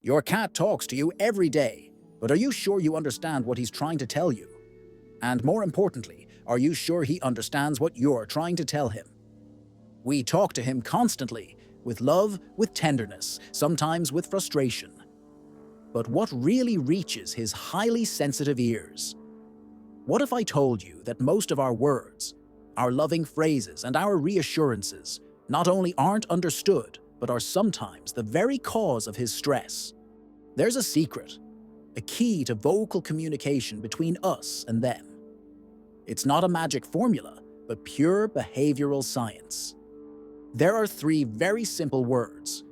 Your cat talks to you every day, but are you sure you understand what he's trying to tell you? And more importantly, are you sure he understands what you're trying to tell him? We talk to him constantly, with love, with tenderness, sometimes with frustration. But what really reaches his highly sensitive ears? What if I told you that most of our words, our loving phrases, and our reassurances not only aren't understood, but are sometimes the very cause of his stress? There's a secret, a key to vocal communication between us and them. It's not a magic formula, but pure behavioral science. There are three very simple words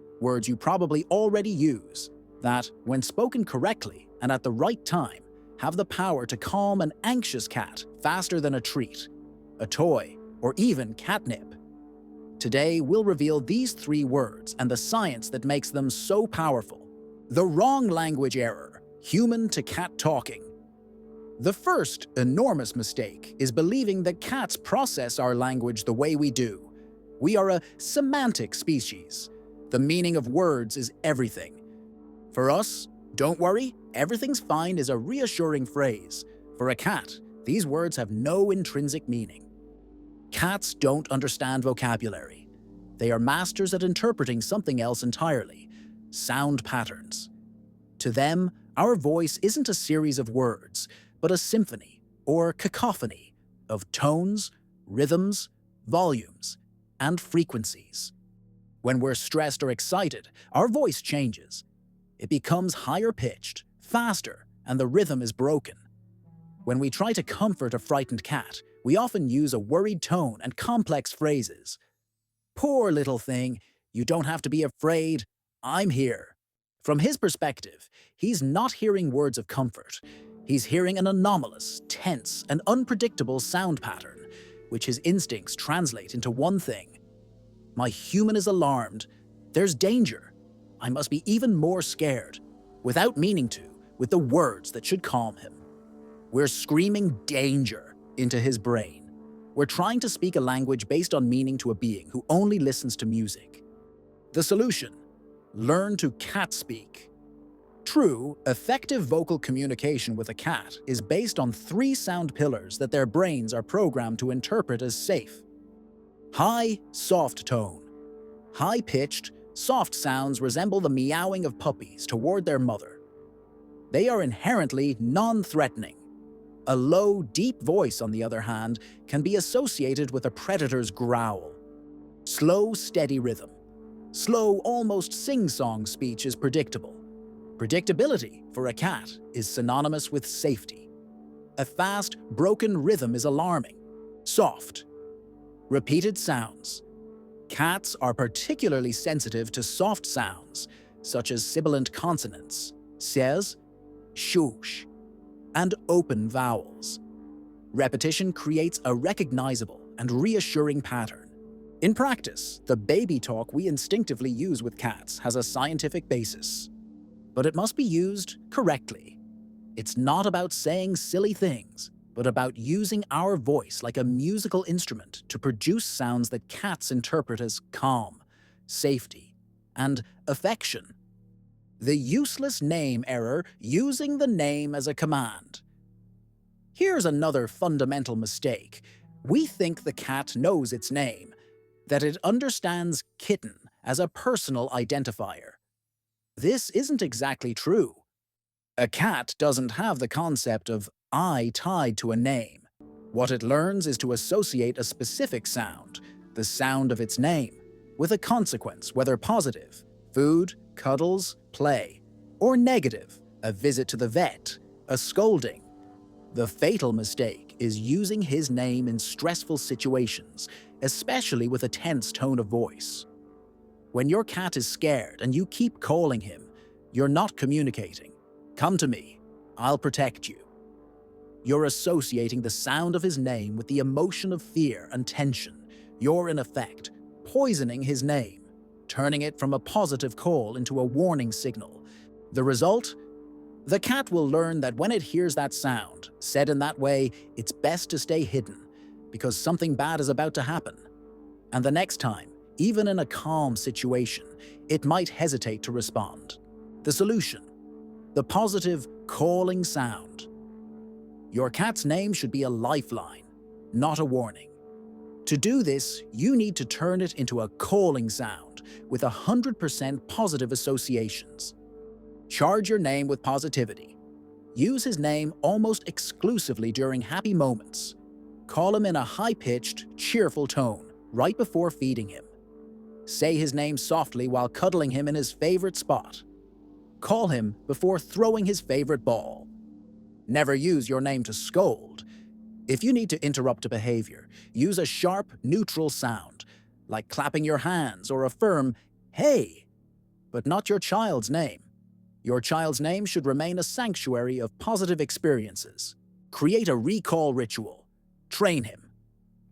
you probably already use, that, when spoken correctly and at the right time, have the power to calm an anxious cat faster than a treat, a toy, or even catnip. Today, we'll reveal these three words and the science that makes them so powerful. The wrong language error, human to cat talking. The first enormous mistake is believing that cats process our language the way we do. We are a semantic species. The meaning of words is everything. For us, don't worry, everything's fine is a reassuring phrase. For a cat, these words have no intrinsic meaning. Cats don't understand vocabulary. They are masters at interpreting something else entirely, sound patterns. To them, our voice isn't a series of words, but a symphony or cacophony of tones, rhythms, volumes, and frequencies. When we're stressed or excited, our voice changes. It becomes higher pitched, faster, and the rhythm is broken. When we try to comfort a frightened cat, we often use a worried tone and complex phrases. Poor little thing, you don't have to be afraid, I'm here. From his perspective, he's not hearing words of comfort. He's hearing an anomalous, tense, and unpredictable sound pattern, which his instincts translate into one thing. My human is alarmed. There's danger. I must be even more scared, without meaning to, with the words that should calm him. We're screaming danger into his brain. We're trying to speak a language based on meaning to a being who only listens to music. The solution: learn to cat speak. True, effective vocal communication with a cat is based on three sound pillars that their brains are programmed to interpret as safe. High, soft tone. High-pitched, soft sounds resemble the meowing of puppies toward their mother. They are inherently non-threatening. A low, deep voice, on the other hand, can be associated with a predator's growl. Slow, steady rhythm. Slow, almost sing-song speech is predictable. Predictability, for a cat, is synonymous with safety. A fast, broken rhythm is alarming. Soft. Repeated sounds. Cats are particularly sensitive to soft sounds, such as sibilant consonants, ses, shoosh, and open vowels. Repetition creates a recognizable and reassuring pattern. In practice, the baby talk we instinctively use with cats has a scientific basis. But it must be used correctly. It's not about saying silly things, but about using our voice like a musical instrument to produce sounds that cats interpret as calm, safety, and affection. The useless name error, using the name as a command. Here's another fundamental mistake. We think the cat knows its name, that it understands kitten as a personal identifier. This isn't exactly true. A cat doesn't have the concept of I tied to a name. What it learns is to associate a specific sound, the sound of its name, with a consequence, whether positive, food, cuddles, play, or negative, a visit to the vet, a scolding. The fatal mistake is using his name in stressful situations, especially with a tense tone of voice. When your cat is scared and you keep calling him, you're not communicating. Come to me, I'll protect you. You're associating the sound of his name with the emotion of fear and tension. You're, in effect, poisoning his name, turning it from a positive call into a warning signal. The result? The cat will learn that when it hears that sound, said in that way, it's best to stay hidden, because something bad is about to happen. And the next time, even in a calm situation, it might hesitate to respond. The solution: the positive calling sound. Your cat's name should be a lifeline, not a warning. To do this, you need to turn it into a calling sound with 100% positive associations. Charge your name with positivity. Use his name almost exclusively during happy moments. Call him in a high-pitched, cheerful tone right before feeding him. Say his name softly while cuddling him in his favorite spot. Call him before throwing his favorite ball. Never use your name to scold. If you need to interrupt a behavior, use a sharp, neutral sound, like clapping your hands or a firm "hey," but not your child's name. Your child's name should remain a sanctuary of positive experiences. Create a recall ritual. Train him.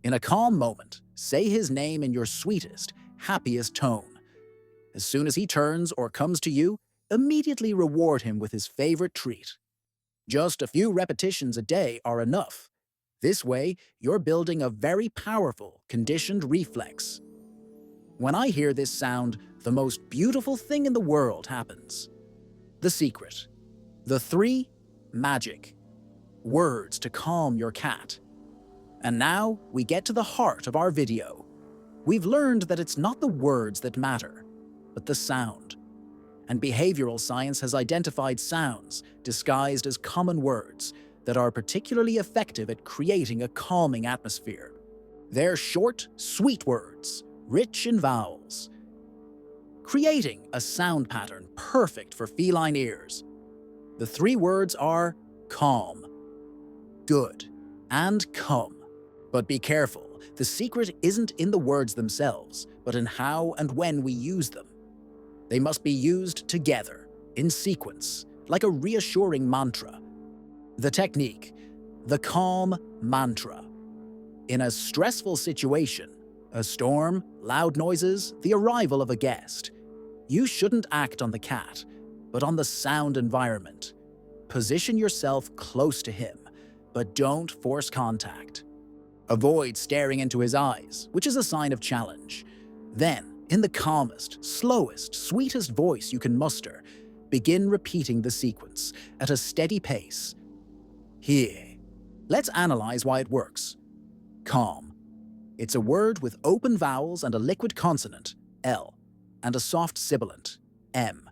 In a calm moment, say his name in your sweetest, happiest tone. As soon as he turns or comes to you, immediately reward him with his favorite treat. Just a few repetitions a day are enough. This way, you're building a very powerful, conditioned reflex. When I hear this sound, the most beautiful thing in the world happens. The secret. The 3 magic words to calm your cat. And now we get to the heart of our video. We've learned that it's not the words that matter, but the sound. And behavioral science has identified sounds, disguised as common words, that are particularly effective at creating a calming atmosphere. They're short, sweet words, rich in vowels, creating a sound pattern perfect for feline ears. The 3 words are calm, good, and come. But be careful, the secret isn't in the words themselves, but in how and when we use them. They must be used together, in sequence, like a reassuring mantra. The technique: the calm mantra. In a stressful situation, a storm, loud noises, the arrival of a guest, you shouldn't act on the cat, but on the sound environment. Position yourself close to him, but don't force contact. Avoid staring into his eyes, which is a sign of challenge. Then, in the calmest, slowest, sweetest voice you can muster, begin repeating the sequence at a steady pace. Here, let's analyze why it works. Calm. It's a word with open vowels and a liquid consonant, L, and a soft sibilant, M.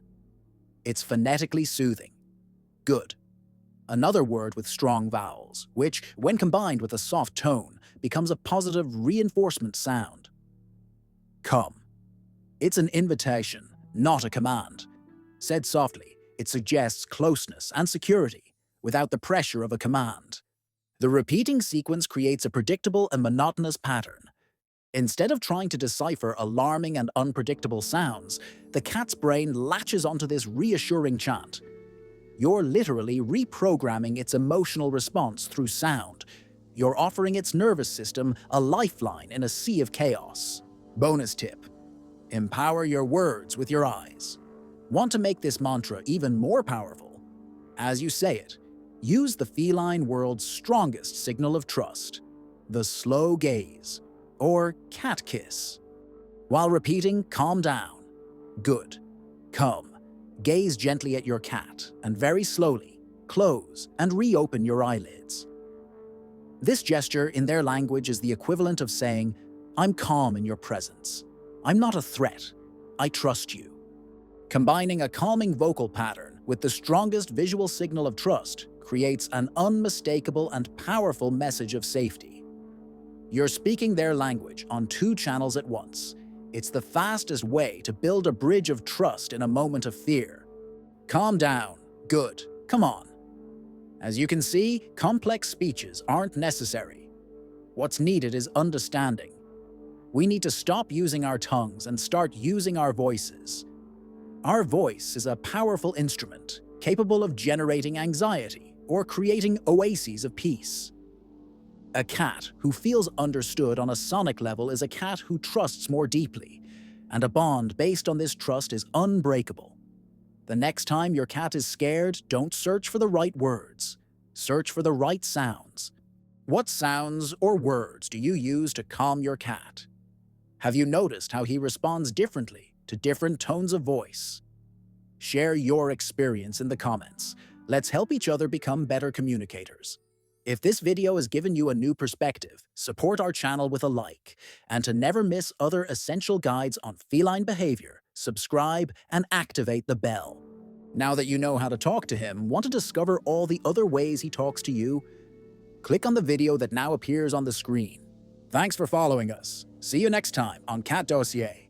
It's phonetically soothing. Good. Another word with strong vowels, which, when combined with a soft tone, becomes a positive reinforcement sound. Come. It's an invitation, not a command. Said softly, it suggests closeness and security, without the pressure of a command. The repeating sequence creates a predictable and monotonous pattern. Instead of trying to decipher alarming and unpredictable sounds, the cat's brain latches onto this reassuring chant. You're literally reprogramming its emotional response through sound. You're offering its nervous system a lifeline in a sea of chaos. Bonus tip: empower your words with your eyes. Want to make this mantra even more powerful? As you say it, use the feline world's strongest signal of trust, the slow gaze, or cat kiss. While repeating, calm down, good, come, gaze gently at your cat, and very slowly, close and reopen your eyelids. This gesture in their language is the equivalent of saying, "I'm calm in your presence. I'm not a threat. I trust you." Combining a calming vocal pattern with the strongest visual signal of trust creates an unmistakable and powerful message of safety. You're speaking their language on 2 channels at once. It's the fastest way to build a bridge of trust in a moment of fear. Calm down. Good. Come on. As you can see, complex speeches aren't necessary. What's needed is understanding. We need to stop using our tongues and start using our voices. Our voice is a powerful instrument, capable of generating anxiety or creating oases of peace. A cat who feels understood on a sonic level is a cat who trusts more deeply, and a bond based on this trust is unbreakable. The next time your cat is scared, don't search for the right words. Search for the right sounds. What sounds or words do you use to calm your cat? Have you noticed how he responds differently to different tones of voice? Share your experience in the comments. Let's help each other become better communicators. If this video has given you a new perspective, support our channel with a like. And to never miss other essential guides on feline behavior, subscribe and activate the bell. Now that you know how to talk to him, want to discover all the other ways he talks to you? Click on the video that now appears on the screen. Thanks for following us. See you next time on Cat Dossier.